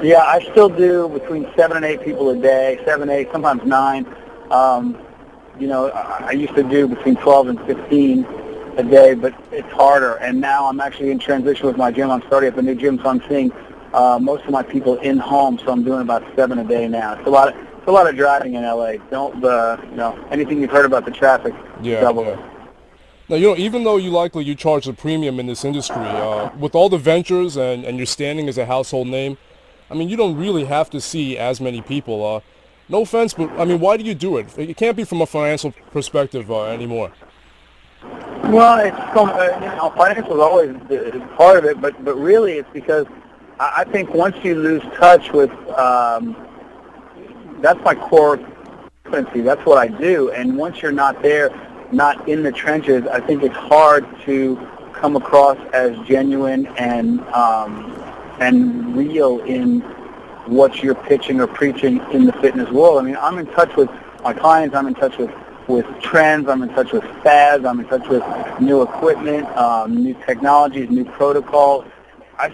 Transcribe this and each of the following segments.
Yeah, I still do between 7 and 8 people a day, 7, 8, sometimes 9. Um, I used to do between 12 and 15 a day, but it's harder. And now I'm actually in transition with my gym. I'm starting up a new gym, so I'm seeing most of my people in home. So I'm doing about 7 a day now. It's a lot of driving in LA. Don't anything you've heard about the traffic, Yeah, double yeah. it. Now, even though you charge a premium in this industry, with all the ventures and your standing as a household name, I mean, you don't really have to see as many people. No offense, but I mean, why do you do it? It can't be from a financial perspective anymore. Well, finance was always part of it, but really it's because I think once you lose touch with, that's my core competency. That's what I do, and once you're not there, not in the trenches, I think it's hard to come across as genuine and real in what you're pitching or preaching in the fitness world. I mean, I'm in touch with my clients. I'm in touch with trends. I'm in touch with fads. I'm in touch with new equipment, new technologies, new protocols. I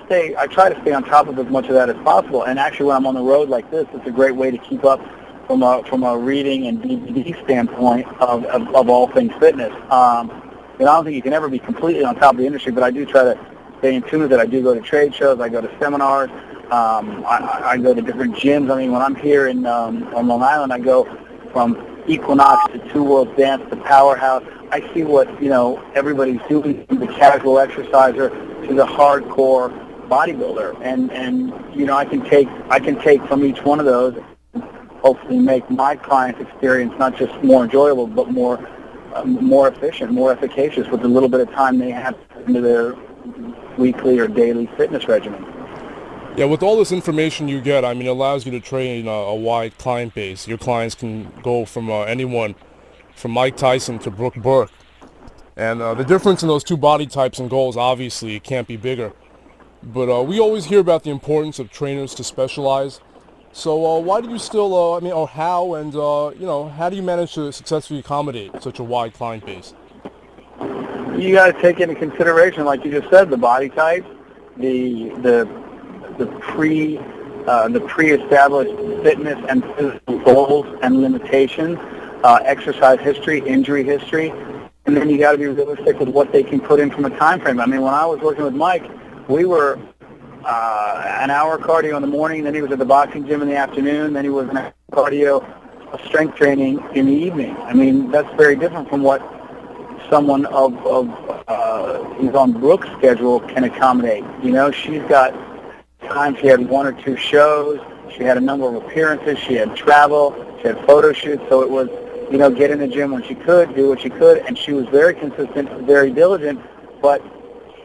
try to stay on top of as much of that as possible. And actually, when I'm on the road like this, it's a great way to keep up from a reading and DVD standpoint of all things fitness. I don't think you can ever be completely on top of the industry, but I do try to stay in tune with it. I do go to trade shows. I go to seminars. I go to different gyms. I mean, when I'm here on Long Island, I go from Equinox to Two Worlds Dance to Powerhouse. I see what everybody's doing, from the casual exerciser to the hardcore bodybuilder, and I can take from each one of those, hopefully make my client's experience not just more enjoyable, but more efficient, more efficacious with the little bit of time they have into their weekly or daily fitness regimen. Yeah, with all this information you get, I mean, it allows you to train a wide client base. Your clients can go from anyone, from Mike Tyson to Brooke Burke. And the difference in those two body types and goals, obviously, it can't be bigger. But we always hear about the importance of trainers to specialize. So why do you still, or how, and, how do you manage to successfully accommodate such a wide client base? You got to take into consideration, like you just said, the body type, the pre-established fitness and physical goals and limitations, exercise history, injury history, and then you got to be realistic with what they can put in from a time frame. I mean, when I was working with Mike, we were an hour cardio in the morning, then he was at the boxing gym in the afternoon, then he was an hour cardio strength training in the evening. I mean, that's very different from what someone who's on Brooke's schedule can accommodate. She's got time. She had 1 or 2 shows. She had a number of appearances. She had travel. She had photo shoots. So it was, get in the gym when she could, do what she could, and she was very consistent, very diligent, but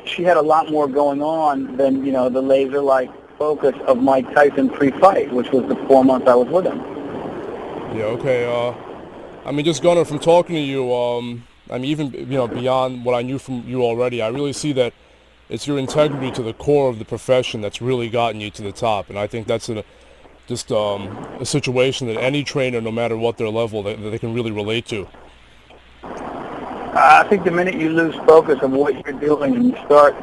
she had a lot more going on than, the laser-like focus of Mike Tyson pre-fight, which was the 4 months I was with him. Yeah, okay. I mean, just Gunnar, from talking to you, I mean, even, beyond what I knew from you already, I really see that it's your integrity to the core of the profession that's really gotten you to the top. And I think that's a situation that any trainer, no matter what their level, that they can really relate to. I think the minute you lose focus of what you're doing and you start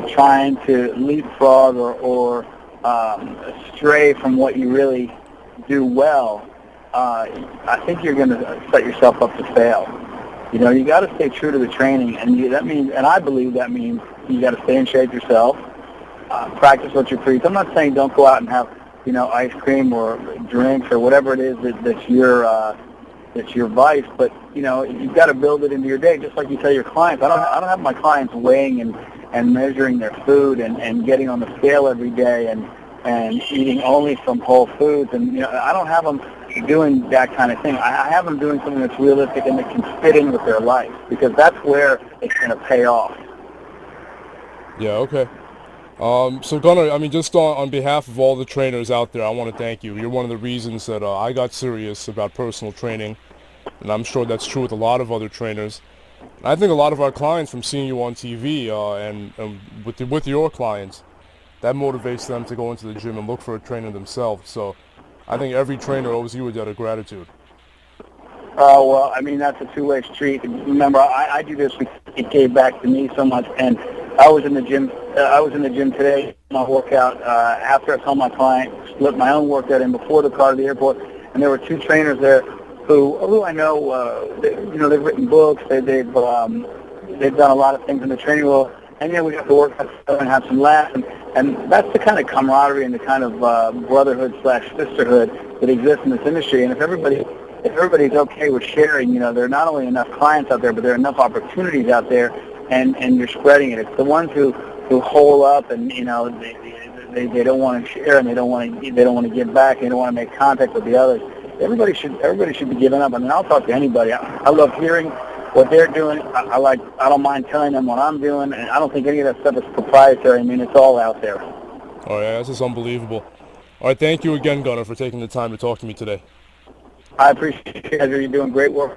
trying to leapfrog or stray from what you really do well, I think you're going to set yourself up to fail. You got to stay true to the training, and that means, and I believe that means you got to stay in shape yourself, practice what you preach. I'm not saying don't go out and have ice cream or drinks or whatever it is that's your vice, but you've got to build it into your day, just like you tell your clients. I don't have my clients weighing and measuring their food and getting on the scale every day and eating only from whole foods, and I don't have them doing that kind of thing. I have them doing something that's realistic and that can fit in with their life, because that's where it's going to pay off. Yeah, okay. So Gunnar, I mean, just on behalf of all the trainers out there, I want to thank you. You're one of the reasons that I got serious about personal training, and I'm sure that's true with a lot of other trainers. And I think a lot of our clients, from seeing you on TV and with your clients, that motivates them to go into the gym and look for a trainer themselves. So I think every trainer owes you a debt of gratitude. Well, I mean, that's a two-way street. Remember, I do this because it gave back to me so much, and I was in the gym. I was in the gym today. My workout after I saw my client split my own workout in before the car to the airport, and there were two trainers there who I know. They've written books. They've done a lot of things in the training world. And we got to work together and have some laughs, and that's the kind of camaraderie and the kind of brotherhood / sisterhood that exists in this industry. And if everybody's okay with sharing, there are not only enough clients out there, but there are enough opportunities out there, and you're spreading it. It's the ones who hole up and they don't want to share and they don't want to give back. They don't want to make contact with the others. Everybody should be giving up. I mean, I'll talk to anybody. I love hearing what they're doing. I don't mind telling them what I'm doing, and I don't think any of that stuff is proprietary. I mean, it's all out there. Oh yeah, this is unbelievable. All right, thank you again, Gunnar, for taking the time to talk to me today. I appreciate it. You're doing great work.